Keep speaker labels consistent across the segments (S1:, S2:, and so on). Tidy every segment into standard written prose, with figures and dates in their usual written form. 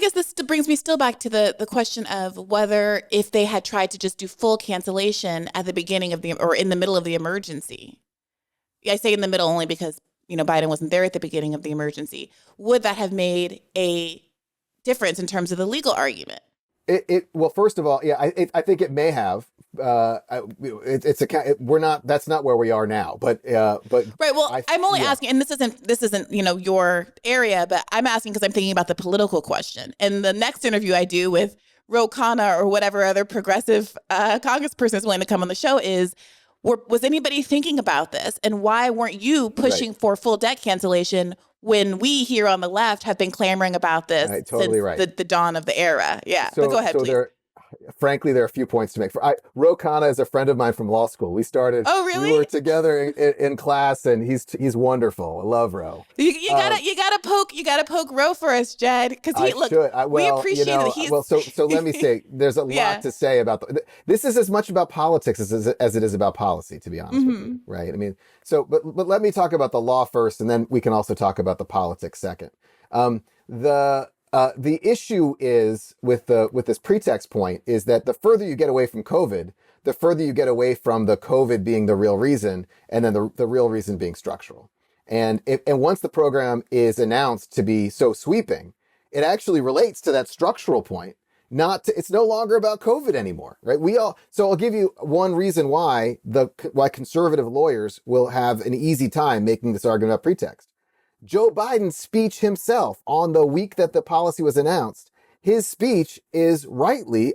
S1: guess this brings me still back to the question of whether if they had tried to just do full cancellation at the beginning of or in the middle of the emergency. I say in the middle only because, Biden wasn't there at the beginning of the emergency. Would that have made a difference in terms of the legal argument?
S2: Well, first of all, yeah, I think it may have. We're not. That's not where we are now. But
S1: right. Well, I'm only asking, and this isn't your area, but I'm asking because I'm thinking about the political question. And the next interview I do with Ro Khanna or whatever other progressive congressperson is willing to come on the show is, was anybody thinking about this, and why weren't you pushing for full debt cancellation when we here on the left have been clamoring about this since the dawn of the era? Yeah, but go ahead, please.
S2: Frankly, there are a few points to make. Ro Khanna is a friend of mine from law school. We started.
S1: Oh, really?
S2: We were together in class, and he's wonderful. I love Ro.
S1: You gotta poke Ro for us, Jed, because we appreciate it.
S2: So let me say, there's a lot to say about this. Is as much about politics as it is about policy, to be honest with you, right? I mean, but let me talk about the law first, and then we can also talk about the politics second. The issue is with this pretext point is that the further you get away from COVID, the further you get away from the COVID being the real reason, and then the real reason being structural. And once the program is announced to be so sweeping, it actually relates to that structural point. It's no longer about COVID anymore, right? So I'll give you one reason why conservative lawyers will have an easy time making this argument about pretext. Joe Biden's speech himself on the week that the policy was announced, his speech is rightly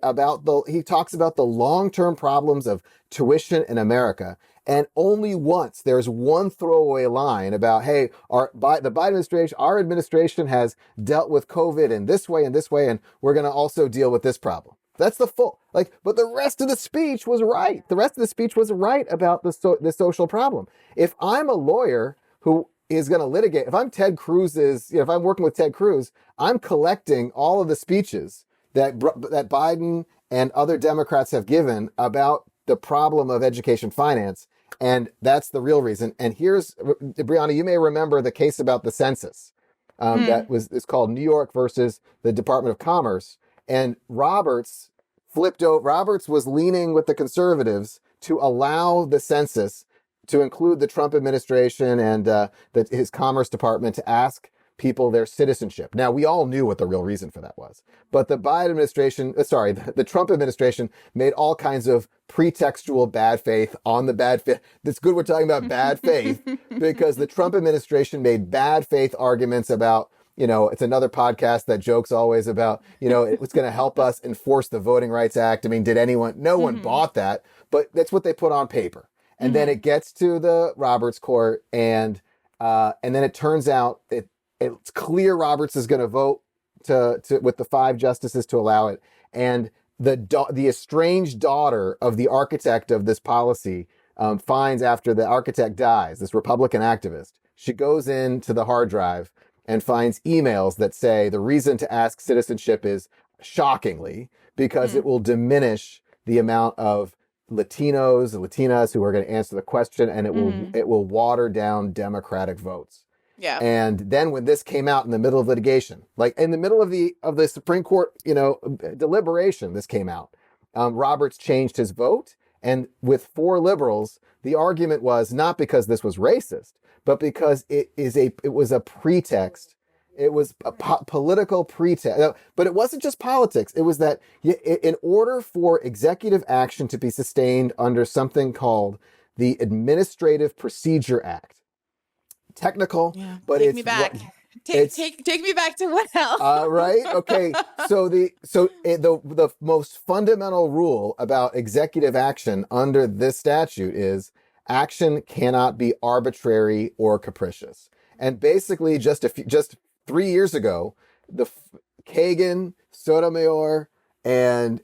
S2: he talks about the long-term problems of tuition in America. And only once there's one throwaway line about, hey, the Biden administration, our administration has dealt with COVID in this way, and we're going to also deal with this problem. That's the but the rest of the speech was right. The rest of the speech was right about the social problem. If I'm a lawyer who is going to litigate. If I'm if I'm working with Ted Cruz, I'm collecting all of the speeches that Biden and other Democrats have given about the problem of education finance. And that's the real reason. And Briahna, you may remember the case about the census it's called New York versus the Department of Commerce. And Roberts was leaning with the conservatives to allow the census to include the Trump administration and his Commerce Department to ask people their citizenship. Now, we all knew what the real reason for that was. But the the Trump administration made all kinds of pretextual bad faith on the bad faith. It's good we're talking about bad faith because the Trump administration made bad faith arguments about, it's another podcast that jokes always about, it was going to help us enforce the Voting Rights Act. I mean, no one bought that, but that's what they put on paper. And then it gets to the Roberts court, and then it turns out it's clear Roberts is going to vote with the 5 justices to allow it. And the estranged daughter of the architect of this policy finds after the architect dies, this Republican activist, she goes into the hard drive and finds emails that say the reason to ask citizenship is shockingly because it will diminish the amount of Latinos and Latinas who are going to answer the question, and it will water down Democratic votes.
S1: Yeah.
S2: And then when this came out in the middle of litigation, like in the middle of the Supreme Court, deliberation, this came out. Roberts changed his vote, and with 4 liberals, the argument was not because this was racist, but because it was a pretext. It was a political pretext. But it wasn't just politics. It was that in order for executive action to be sustained under something called the Administrative Procedure Act, technical, but
S1: take me back. Take me back to what else?
S2: Right? Okay. So the most fundamental rule about executive action under this statute is action cannot be arbitrary or capricious. And basically, just 3 years ago, the Kagan, Sotomayor, and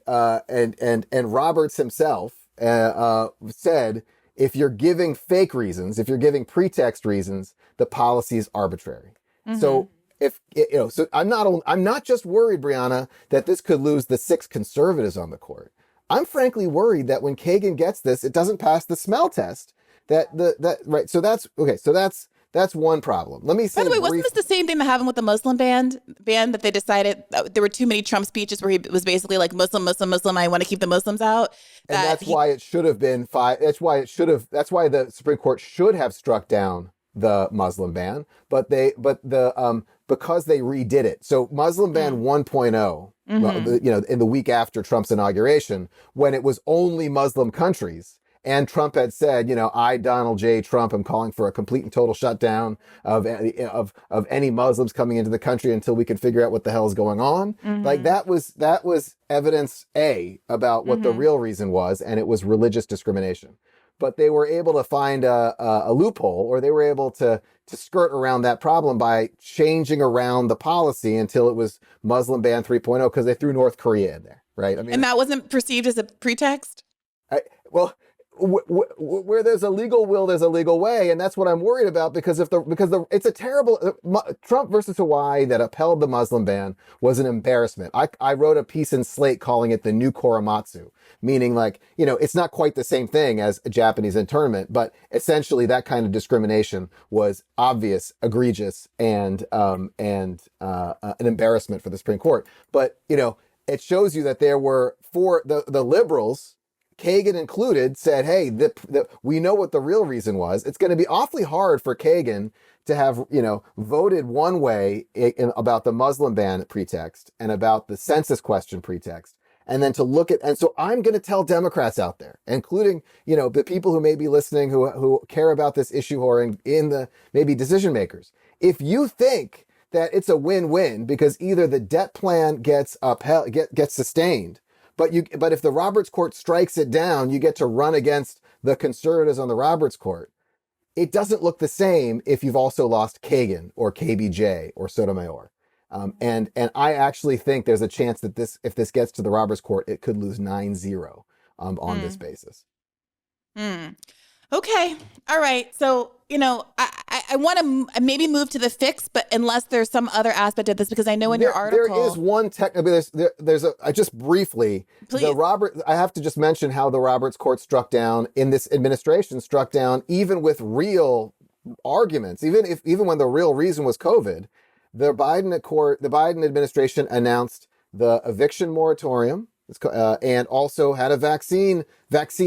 S2: Roberts himself said, if you're giving fake reasons, if you're giving pretext reasons, the policy is arbitrary. So I'm not just worried, Briahna, that this could lose the 6 conservatives on the court. I'm frankly worried that when Kagan gets this, it doesn't pass the smell test. Right. So that's That's one problem. Let me say,
S1: by the way, wasn't this the same thing that happened with the Muslim ban that they decided there were too many Trump speeches where he was basically like Muslim, Muslim, Muslim. I want to keep the Muslims out.
S2: And that's why it should have been five. That's why the Supreme Court should have struck down the Muslim ban, because they redid it. So Muslim ban 1.0, in the week after Trump's inauguration, when it was only Muslim countries. And Trump had said, I, Donald J. Trump, am calling for a complete and total shutdown of any Muslims coming into the country until we can figure out what the hell is going on. Like that was evidence A about what the real reason was, and it was religious discrimination. But they were able to find a loophole, or they were able to skirt around that problem by changing around the policy until it was Muslim ban 3.0, because they threw North Korea in there, right? I mean,
S1: and that wasn't perceived as a pretext?
S2: Where there's a legal will, there's a legal way, and that's what I'm worried about, because it's a terrible Trump versus Hawaii that upheld the Muslim ban was an embarrassment. I wrote a piece in Slate calling it the new Korematsu, meaning it's not quite the same thing as a Japanese internment, but essentially that kind of discrimination was obvious, egregious, and an embarrassment for the Supreme Court. But it shows you that there were the liberals, Kagan included, said, hey, we know what the real reason was. It's going to be awfully hard for Kagan to have, voted one way about the Muslim ban pretext and about the census question pretext. And then to look at, and so I'm going to tell Democrats out there, including, the people who may be listening, who care about this issue, who are in the maybe decision makers. If you think that it's a win-win because either the debt plan gets upheld, gets sustained, but if the Roberts Court strikes it down, you get to run against the conservatives on the Roberts Court. It doesn't look the same if you've also lost Kagan or KBJ or Sotomayor. And I actually think there's a chance that if this gets to the Roberts Court, it could lose 9-0 on this basis.
S1: Okay. All right. So, I want to maybe move to the fix, but unless there's some other aspect of this, because I know in your article
S2: there is one just briefly,
S1: please.
S2: I have to just mention how the Roberts Court struck down in this administration, even with real arguments, even when the real reason was COVID. The Biden administration announced the eviction moratorium, and also had a vaccine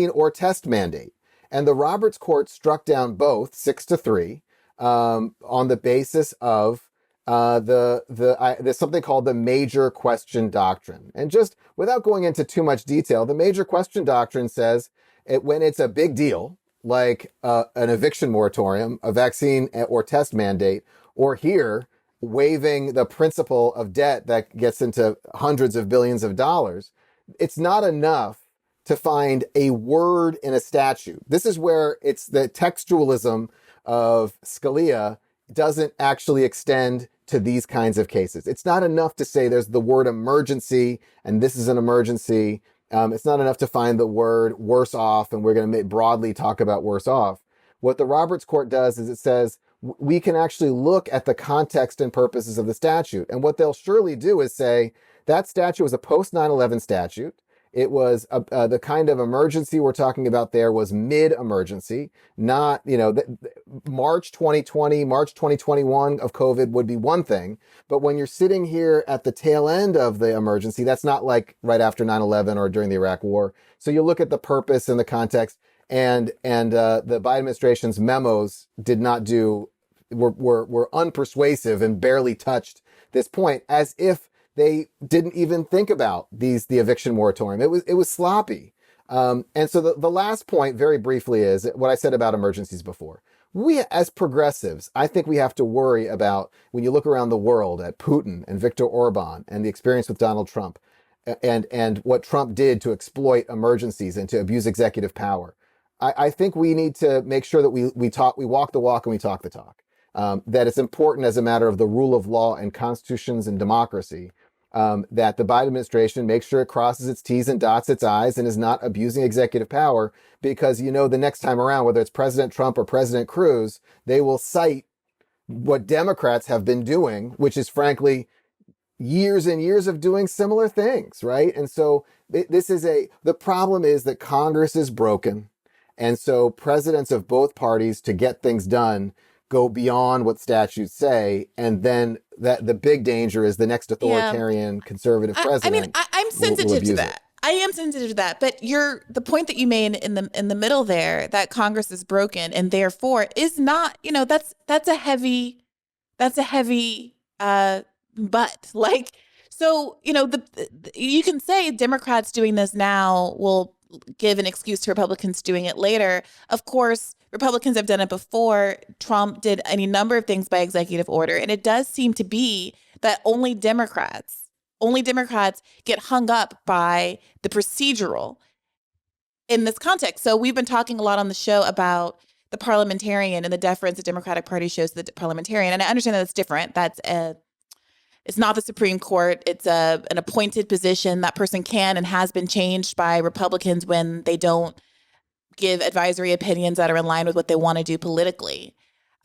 S2: or test mandate. And the Roberts Court struck down both 6-3 on the basis of there's something called the major question doctrine. And just without going into too much detail, the major question doctrine says when it's a big deal, like an eviction moratorium, a vaccine or test mandate, or here waiving the principle of debt that gets into hundreds of billions of dollars, it's not enough to find a word in a statute. This is where it's the textualism of Scalia doesn't actually extend to these kinds of cases. It's not enough to say there's the word emergency and this is an emergency. It's not enough to find the word worse off, and we're going to broadly talk about worse off. What the Roberts Court does is it says we can actually look at the context and purposes of the statute. And what they'll surely do is say that statute was a post 9/11 statute. It was the kind of emergency we're talking about there was mid-emergency, not, March 2020, March 2021 of COVID would be one thing. But when you're sitting here at the tail end of the emergency, that's not like right after 9/11 or during the Iraq War. So you look at the purpose and the context, and the Biden administration's memos were unpersuasive and barely touched this point, as if they didn't even think about the eviction moratorium. It was sloppy. And so the last point, very briefly, is what I said about emergencies before. We, as progressives, I think we have to worry about, when you look around the world at Putin and Viktor Orban and the experience with Donald Trump and what Trump did to exploit emergencies and to abuse executive power. I think we need to make sure that we walk the walk and we talk the talk. That it's important as a matter of the rule of law and constitutions and democracy, that the Biden administration makes sure it crosses its T's and dots its I's and is not abusing executive power, because the next time around, whether it's President Trump or President Cruz, they will cite what Democrats have been doing, which is frankly years and years of doing similar things, right? And so the problem is that Congress is broken. And so presidents of both parties, to get things done, go beyond what statutes say, and then that the big danger is the next authoritarian conservative president.
S1: I'm sensitive to that.
S2: It.
S1: I am sensitive to that, but the point that you made in the middle there, that Congress is broken and therefore is not, that's a heavy butt. Like, so, you can say Democrats doing this now will give an excuse to Republicans doing it later. Of course, Republicans have done it before. Trump did any number of things by executive order. And it does seem to be that only Democrats get hung up by the procedural in this context. So we've been talking a lot on the show about the parliamentarian and the deference the Democratic Party shows to the parliamentarian. And I understand that it's different. It's not the Supreme Court. It's an appointed position. That person can and has been changed by Republicans when they don't give advisory opinions that are in line with what they want to do politically.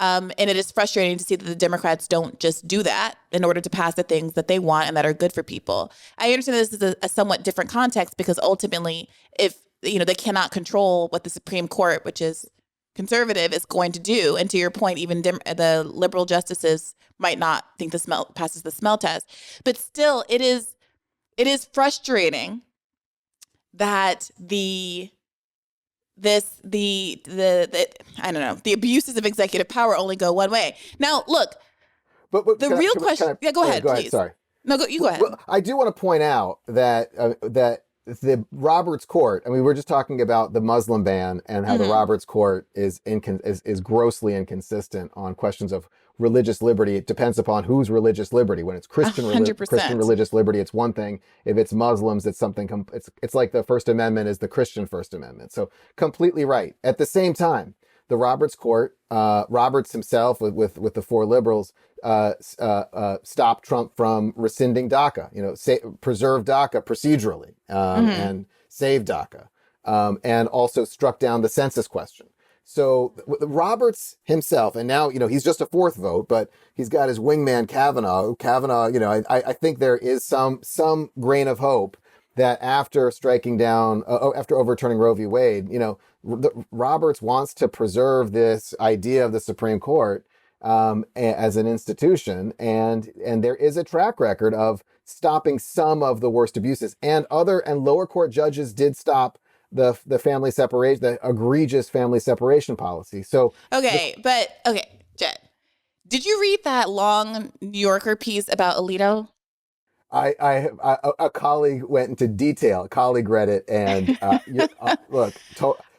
S1: And it is frustrating to see that the Democrats don't just do that in order to pass the things that they want and that are good for people. I understand this is a somewhat different context because ultimately, if they cannot control what the Supreme Court, which is conservative, is going to do. And to your point, even the liberal justices might not think passes the smell test. But still, it is frustrating that the I don't know, the abuses of executive power only go one way. Now, look, but the real question. Go ahead, please.
S2: Sorry.
S1: No, you go ahead.
S2: Well, I do want to point out that the Roberts Court. I mean, we're just talking about the Muslim ban and how the Roberts Court is grossly inconsistent on questions of religious liberty. It depends upon whose religious liberty. When it's Christian religious liberty, it's one thing. If it's Muslims, it's something. It's like the First Amendment is the Christian First Amendment. So completely right. At the same time, the Roberts Court, Roberts himself with the four liberals, stopped Trump from rescinding DACA. Preserve DACA procedurally and save DACA, and also struck down the census question. So Roberts himself, and now, he's just a fourth vote, but he's got his wingman Kavanaugh, I think there is some grain of hope that after after overturning Roe v. Wade, Roberts wants to preserve this idea of the Supreme Court as an institution. And there is a track record of stopping some of the worst abuses, and lower court judges did stop the family separation, the egregious family separation policy. So Jen, did you read that long New Yorker piece about Alito? A colleague went into detail. A colleague read it, and look,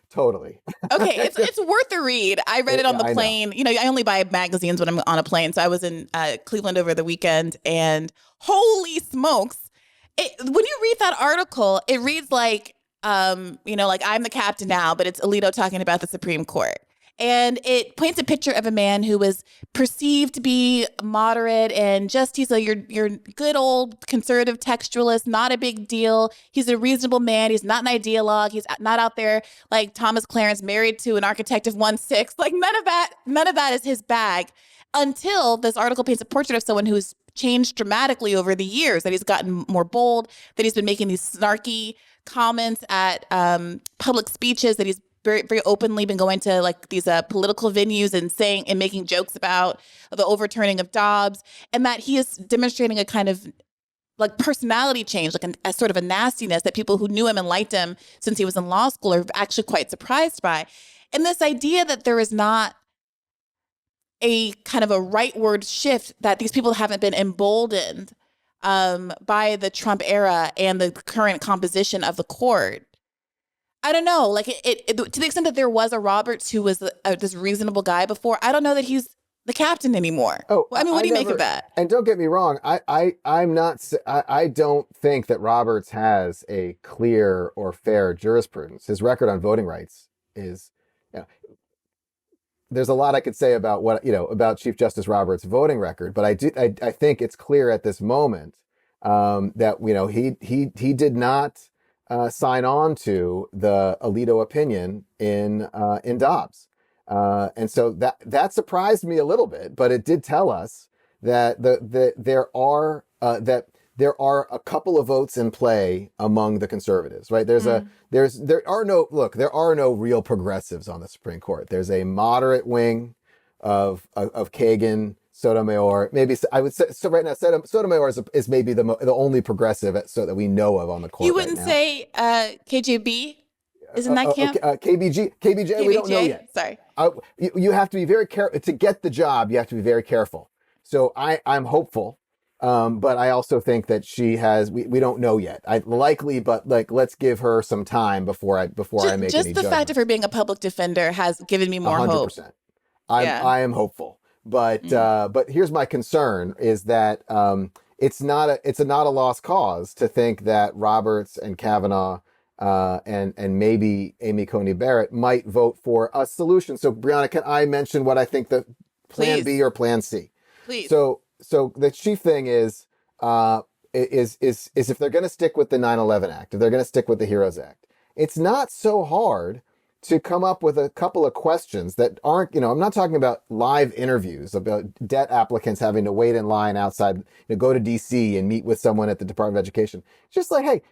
S2: totally.
S1: Okay, it's worth a read. I read it on the plane. I only buy magazines when I'm on a plane, so I was in Cleveland over the weekend, and holy smokes! When you read that article, it reads like, like I'm the captain now, but it's Alito talking about the Supreme Court. And it paints a picture of a man who was perceived to be moderate and he's your good old conservative textualist, not a big deal. He's a reasonable man. He's not an ideologue. He's not out there like Thomas Clarence, married to an architect of 1/6. Like none of that is his bag, until this article paints a portrait of someone who's changed dramatically over the years, that he's gotten more bold, that he's been making these snarky comments at public speeches, that he's very, very openly been going to like these political venues and saying and making jokes about the overturning of Dobbs, and that he is demonstrating a kind of like personality change, like a sort of a nastiness that people who knew him and liked him since he was in law school are actually quite surprised by. And this idea that there is not a kind of a rightward shift, that these people haven't been emboldened by the Trump era and the current composition of the court. I don't know, like it to the extent that there was a Roberts who was this reasonable guy before, I don't know that he's the captain anymore. Oh, I mean, what do you make of that?
S2: And don't get me wrong, I don't think that Roberts has a clear or fair jurisprudence. His record on voting rights is, there's a lot I could say about about Chief Justice Roberts' voting record, but I think it's clear at this moment that he did not sign on to the Alito opinion in Dobbs, and so that surprised me a little bit. But it did tell us that there are a couple of votes in play among the conservatives, right? There are no real progressives on the Supreme Court. There's a moderate wing of Kagan, Sotomayor. Maybe I would say so. Right now, Sotomayor is maybe the only progressive so that we know of on the court.
S1: You wouldn't
S2: right now.
S1: say KJB is in that camp?
S2: KBJ, we don't know yet.
S1: Sorry.
S2: You have to be very careful to get the job. You have to be very careful. So I'm hopeful. But I also think that she has, we don't know yet. But let's give her some time before I make any judgment.
S1: Just the fact of her being a public defender has given me more 100%. Hope.
S2: I am hopeful. But here's my concern is that, it's not a lost cause to think that Roberts and Kavanaugh, and maybe Amy Coney Barrett might vote for a solution. So Briahna, can I mention what I think the plan B or plan C?
S1: Please.
S2: So the chief thing is if they're going to stick with the 9/11 Act, if they're going to stick with the HEROES Act, it's not so hard to come up with a couple of questions that aren't, I'm not talking about live interviews about debt applicants having to wait in line outside, go to DC and meet with someone at the Department of Education. Just like, hey,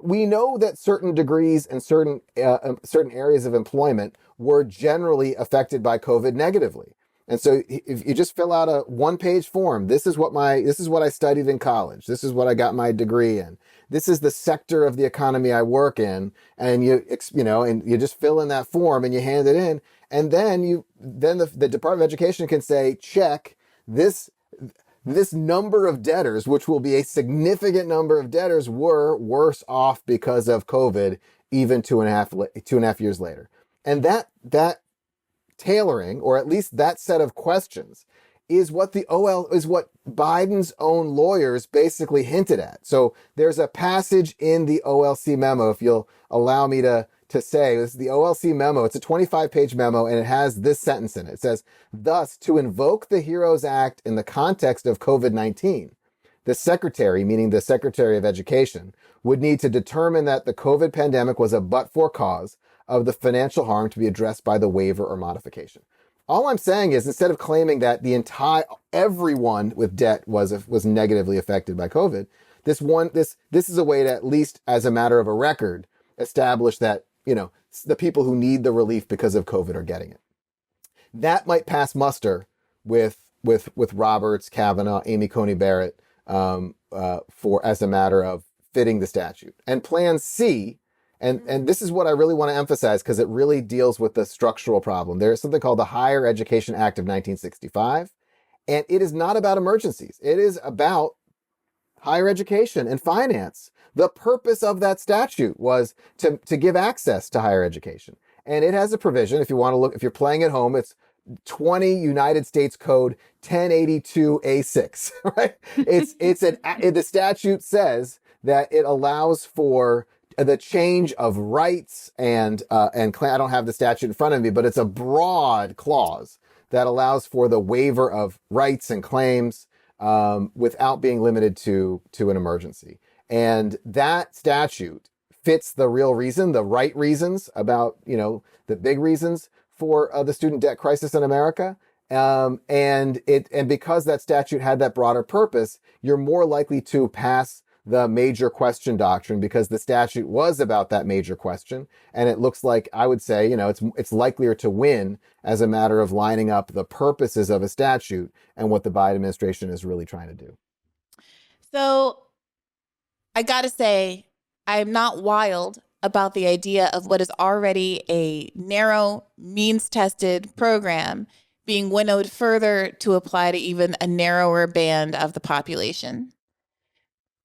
S2: we know that certain degrees and certain areas of employment were generally affected by COVID negatively. And so if you just fill out a one-page form, this is what I studied in college. This is what I got my degree in. This is the sector of the economy I work in. And you just fill in that form and you hand it in. And then the Department of Education can say, check this number of debtors, which will be a significant number of debtors, were worse off because of COVID, even 2.5 years later. And that tailoring, or at least that set of questions, is what Biden's own lawyers basically hinted at. So there's a passage in the OLC memo, if you'll allow me to say, this is the OLC memo. It's a 25-page memo, and it has this sentence in it. It says, thus, to invoke the HEROES Act in the context of COVID-19, the secretary, meaning the Secretary of Education, would need to determine that the COVID pandemic was a but-for cause of the financial harm to be addressed by the waiver or modification. All I'm saying is, instead of claiming that everyone with debt was negatively affected by COVID, this is a way to, at least as a matter of a record, establish that, the people who need the relief because of COVID are getting it. That might pass muster with Roberts, Kavanaugh, Amy Coney Barrett, as a matter of fitting the statute. And Plan C, and this is what I really want to emphasize because it really deals with the structural problem. There is something called the Higher Education Act of 1965, and it is not about emergencies. It is about higher education and finance. The purpose of that statute was to give access to higher education. And it has a provision, if you're playing at home, it's 20 United States Code 1082A6, right? The statute says that it allows for the change of rights and I don't have the statute in front of me, but it's a broad clause that allows for the waiver of rights and claims without being limited to an emergency. And that statute fits the real reason, the right reasons about, the big reasons for the student debt crisis in America. And because that statute had that broader purpose, you're more likely to pass the major question doctrine because the statute was about that major question. And it looks like, I would say, it's likelier to win as a matter of lining up the purposes of a statute and what the Biden administration is really trying to do.
S1: So I got to say, I'm not wild about the idea of what is already a narrow, means-tested program being winnowed further to apply to even a narrower band of the population.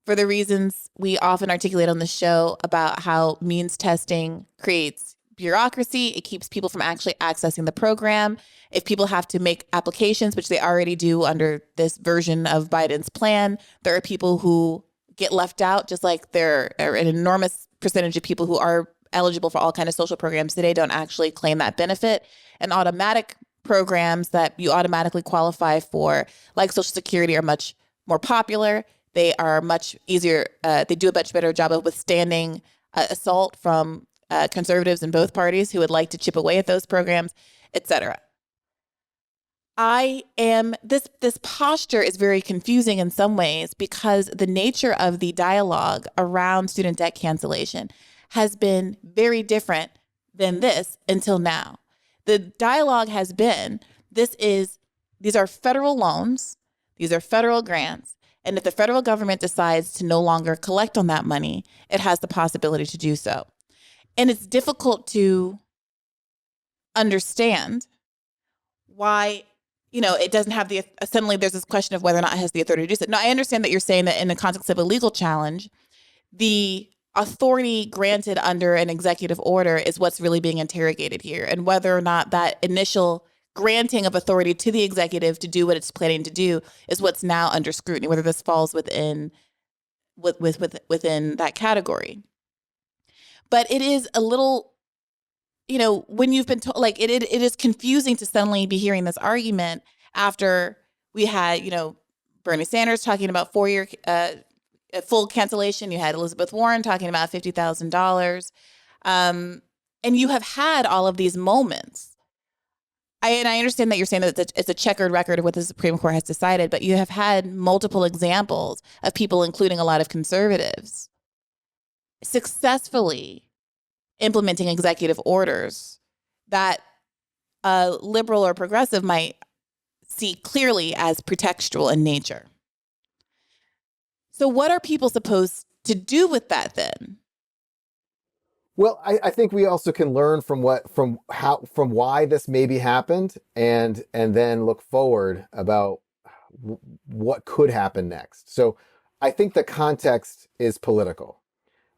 S1: For the reasons we often articulate on the show about how means testing creates bureaucracy, it keeps people from actually accessing the program. If people have to make applications, which they already do under this version of Biden's plan, there are people who get left out, just like there are an enormous percentage of people who are eligible for all kinds of social programs today don't actually claim that benefit. And automatic programs that you automatically qualify for, like Social Security, are much more popular. They are much easier. They do a much better job of withstanding assault from conservatives in both parties who would like to chip away at those programs, et cetera. This posture is very confusing in some ways because the nature of the dialogue around student debt cancellation has been very different than this until now. The dialogue has been These are federal loans. These are federal grants. And if the federal government decides to no longer collect on that money, it has the possibility to do so. And it's difficult to understand why, it doesn't have suddenly there's this question of whether or not it has the authority to do so. Now, I understand that you're saying that in the context of a legal challenge, the authority granted under an executive order is what's really being interrogated here, and whether or not that initial granting of authority to the executive to do what it's planning to do is what's now under scrutiny, whether this falls within that category. But it is a little, when you've been told, like, it is confusing to suddenly be hearing this argument after we had, Bernie Sanders talking about 4-year full cancellation. You had Elizabeth Warren talking about $50,000. And you have had all of these moments. I understand that you're saying that it's a checkered record of what the Supreme Court has decided, but you have had multiple examples of people, including a lot of conservatives, successfully implementing executive orders that a liberal or progressive might see clearly as pretextual in nature. So what are people supposed to do with that then?
S2: Well, I think we also can learn from why this maybe happened, and then look forward about what could happen next. So I think the context is political.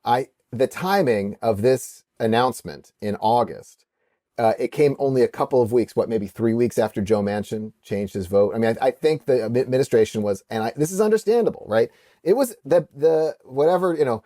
S2: The timing of this announcement in August, it came only a couple of weeks, maybe 3 weeks after Joe Manchin changed his vote. I mean, I think the administration was, and this is understandable, right? It was the whatever,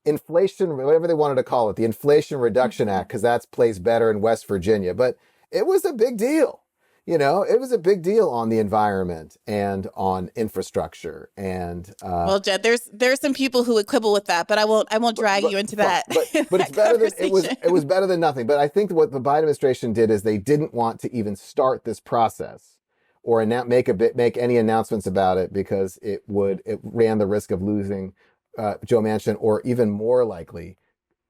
S2: inflation, whatever they wanted to call it, the Inflation Reduction Act, because that plays better in West Virginia. But it was a big deal. It was a big deal on the environment and on infrastructure. And
S1: well, Jed, there's some people who would quibble with that, but I won't drag you into that.
S2: But it's better than it was better than nothing. But I think what the Biden administration did is they didn't want to even start this process or make any announcements about it, because it ran the risk of losing Joe Manchin, or even more likely,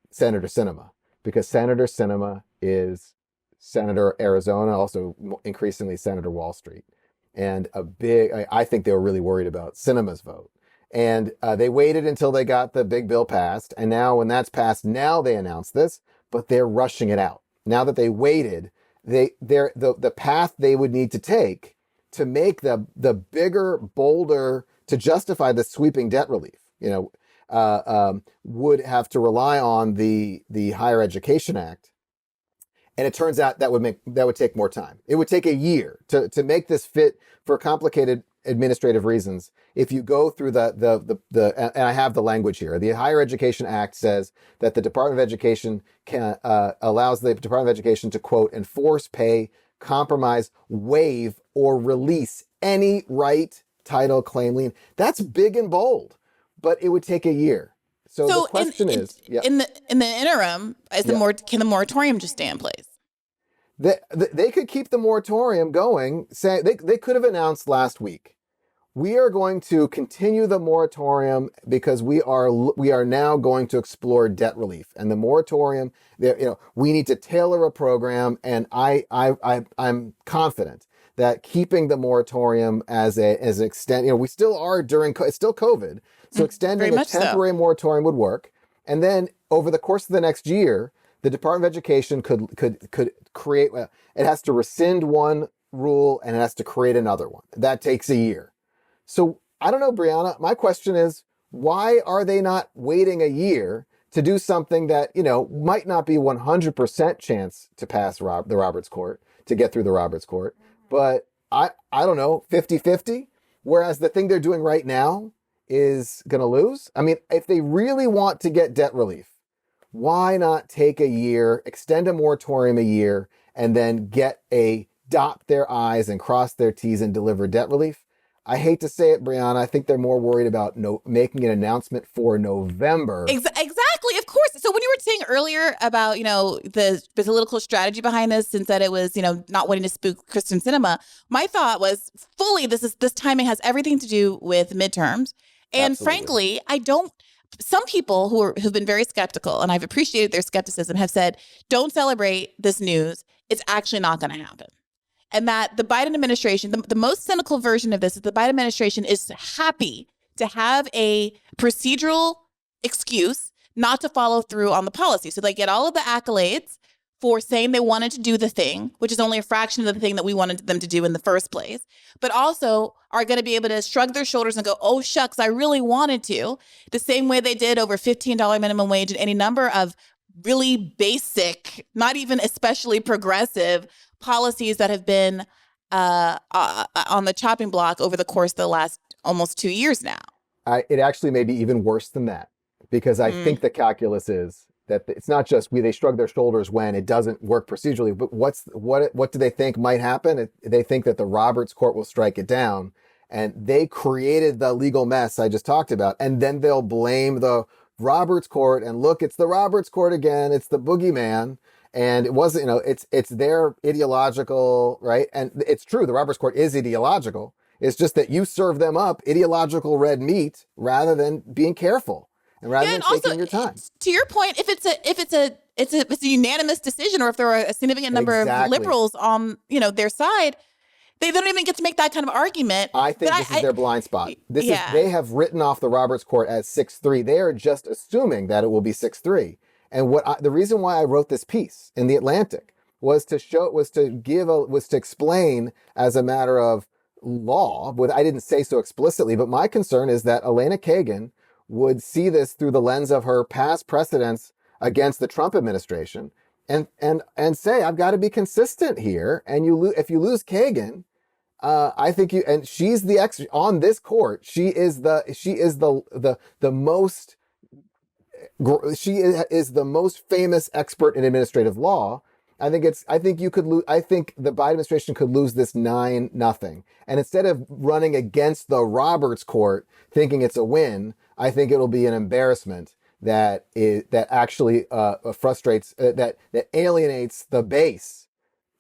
S2: Senator Sinema, because Senator Sinema is Senator Arizona, also increasingly Senator Wall Street. And I think they were really worried about Sinema's vote. And they waited until they got the big bill passed. And now when that's passed, now they announce this, but they're rushing it out. Now that they waited, the path they would need to take to make the bigger, bolder, to justify the sweeping debt relief, would have to rely on the Higher Education Act. And it turns out that would take more time. It would take a year to make this fit for complicated administrative reasons. If you go through the and I have the language here, the Higher Education Act says that the Department of Education allows the Department of Education to, quote, enforce, pay, compromise, waive, or release any right, title, claim, lien. That's big and bold, but it would take a year. So the question is,
S1: in the interim, can the moratorium just stay in place?
S2: They could keep the moratorium going. Say they could have announced last week, we are going to continue the moratorium because we are now going to explore debt relief. And the moratorium, we need to tailor a program. And I'm confident that keeping the moratorium as an extent, we still are it's still COVID. So extending a temporary moratorium would work. And then over the course of the next year, the Department of Education could create, it has to rescind one rule and it has to create another one. That takes a year. So I don't know, Briahna, my question is, why are they not waiting a year to do something that, might not be 100% chance to pass the Roberts Court, to get through the Roberts Court, but I don't know, 50-50? Whereas the thing they're doing right now is going to lose? I mean, if they really want to get debt relief, why not take a year, extend a moratorium a year, and then dot their I's and cross their T's and deliver debt relief? I hate to say it, Briahna, I think they're more worried about making an announcement for November.
S1: Exactly, of course. So when you were saying earlier about, the political strategy behind this, and that it was, not wanting to spook Kristen Sinema, my thought was fully this timing has everything to do with midterms. And Absolutely. Frankly, some people who've been very skeptical, and I've appreciated their skepticism, have said, don't celebrate this news. It's actually not going to happen. and that the Biden administration, the most cynical version of this is the Biden administration is happy to have a procedural excuse not to follow through on the policy. So they get all of the accolades for saying they wanted to do the thing, which is only a fraction of the thing that we wanted them to do in the first place, but also are going to be able to shrug their shoulders and go, oh, shucks, I really wanted to, the same way they did over $15 minimum wage and any number of really basic, not even especially progressive policies that have been on the chopping block over the course of the last almost 2 years now.
S2: It actually may be even worse than that, because I think the calculus is that it's not just they shrug their shoulders when it doesn't work procedurally, but what do they think might happen? They think that the Roberts Court will strike it down, and they created the legal mess I just talked about, and then they'll blame the Roberts Court and look, it's the Roberts Court again, it's the boogeyman. And it wasn't, it's their ideological, right? And it's true, the Roberts Court is ideological. It's just that you serve them up ideological red meat rather than being careful and rather than taking your time.
S1: To your point, if it's a unanimous decision, or if there are a significant number of liberals on their side, they don't even get to make that kind of argument.
S2: I think this is their blind spot. They have written off the Roberts Court as 6-3. They are just assuming that it will be 6-3. And the reason why I wrote this piece in the Atlantic was to explain as a matter of law. I didn't say so explicitly, but my concern is that Elena Kagan would see this through the lens of her past precedents against the Trump administration, and say, I've got to be consistent here. And if you lose Kagan, I think and she's the on this court. She is the most. She is the most famous expert in administrative law. I think the Biden administration could lose this 9-0. And instead of running against the Roberts Court, thinking it's a win, I think it'll be an embarrassment that actually frustrates, that alienates the base,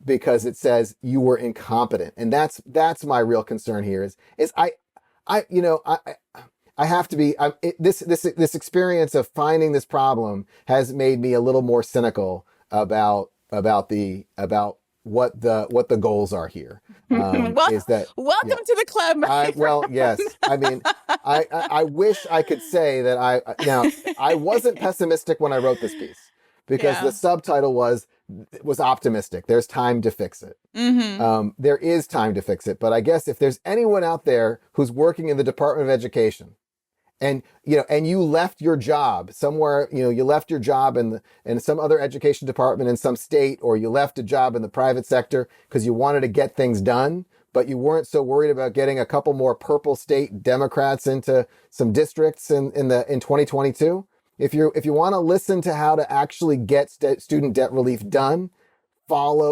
S2: because it says you were incompetent. And that's my real concern here is I have to be. This experience of finding this problem has made me a little more cynical about what the goals are here.
S1: Welcome to the club.
S2: Well, yes. I mean, I wish I could say that I wasn't pessimistic when I wrote this piece, because the subtitle was optimistic. There's time to fix it. There is time to fix it. But I guess if there's anyone out there who's working in the Department of Education, and you left your job somewhere, you left your job in some other education department in some state, or you left a job in the private sector because you wanted to get things done, but you weren't so worried about getting a couple more purple state Democrats into some districts in 2022. If you want to listen to how to actually get student debt relief done,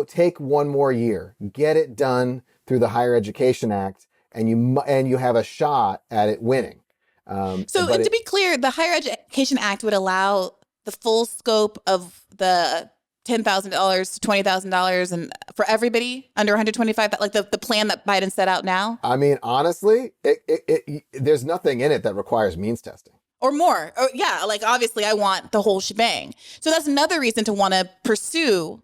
S2: take one more year, get it done through the Higher Education Act, and you have a shot at it winning.
S1: To be clear, the Higher Education Act would allow the full scope of the $10,000 to $20,000 and for everybody under 125, like the plan that Biden set out now. I
S2: mean, honestly, there's nothing in it that requires means testing.
S1: Or more. Like obviously I want the whole shebang. So that's another reason to want to pursue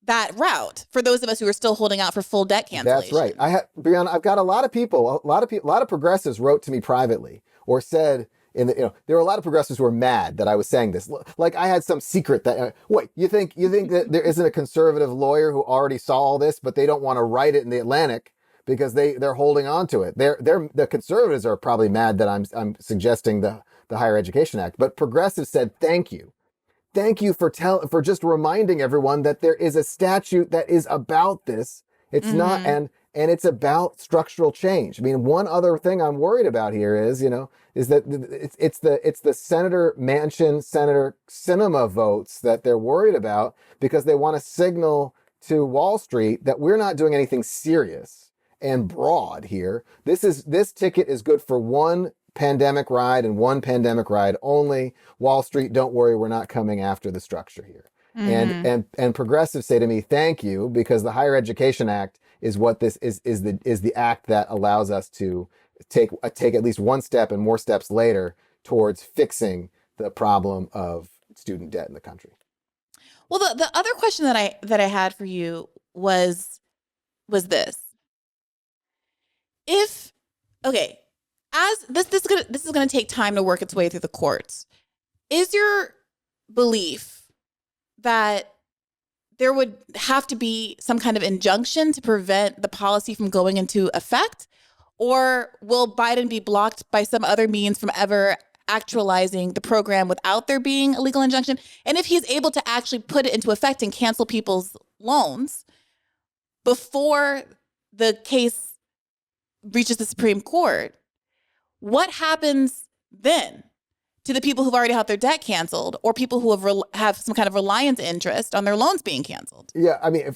S1: that route for those of us who are still holding out for full debt cancellation.
S2: That's right. Briahna, I've got a lot of progressives wrote to me privately or said, there were a lot of progressives who were mad that I was saying this. Like I had some secret that, wait, you think that there isn't a conservative lawyer who already saw all this, but they don't want to write it in the Atlantic because they're holding on to it. The conservatives are probably mad that I'm suggesting the Higher Education Act, but progressives said, thank you. Thank you for just reminding everyone that there is a statute that is about this. It's not, and it's about structural change. I mean, one other thing I'm worried about here is that it's the Senator Manchin, Senator Sinema votes that they're worried about because they want to signal to Wall Street that we're not doing anything serious and broad here. This ticket is good for one pandemic ride and one pandemic ride only. Wall Street, don't worry, we're not coming after the structure here. And progressives say to me, thank you, because the Higher Education Act is what this is the act that allows us to take at least one step and more steps later towards fixing the problem of student debt in the country.
S1: Well, the other question that I had for you was, was this. As this is gonna take time to work its way through the courts. Is your belief that there would have to be some kind of injunction to prevent the policy from going into effect? Or will Biden be blocked by some other means from ever actualizing the program without there being a legal injunction? And if he's able to actually put it into effect and cancel people's loans before the case reaches the Supreme Court, what happens then to the people who've already had their debt canceled or people who have some kind of reliance interest on their loans being canceled?
S2: Yeah, I mean,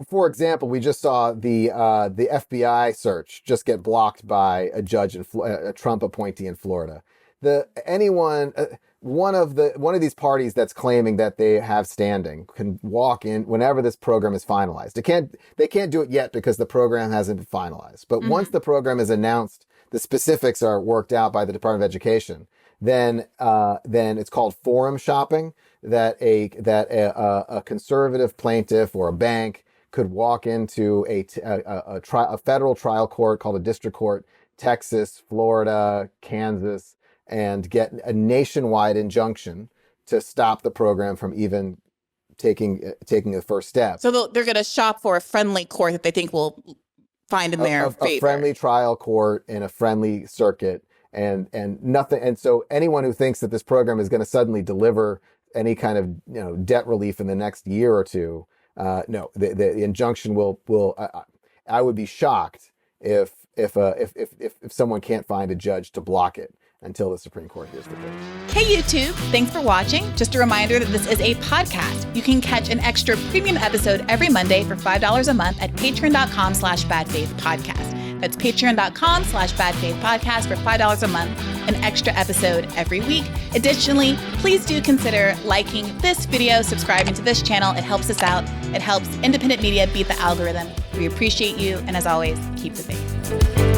S2: for example, we just saw the FBI search just get blocked by a judge a Trump appointee in Florida. One of these parties that's claiming that they have standing can walk in whenever this program is finalized. They can't do it yet because the program hasn't been finalized. But once the program is announced, the specifics are worked out by the Department of Education. Then it's called forum shopping. That a conservative plaintiff or a bank could walk into a federal trial court called a district court, Texas, Florida, Kansas, and get a nationwide injunction to stop the program from even taking the first step.
S1: So they're going to shop for a friendly court that they think will find in their favor.
S2: A friendly trial court in a friendly circuit, and nothing. And so anyone who thinks that this program is going to suddenly deliver any kind of debt relief in the next year or two, no, the injunction will. I would be shocked if someone can't find a judge to block it until the Supreme Court hears the case.
S1: Hey YouTube, thanks for watching. Just a reminder that this is a podcast. You can catch an extra premium episode every Monday for $5 a month at patreon.com/badfaithpodcast. That's patreon.com/badfaithpodcast for $5 a month, an extra episode every week. Additionally, please do consider liking this video, subscribing to this channel. It helps us out. It helps independent media beat the algorithm. We appreciate you. And as always, keep the faith.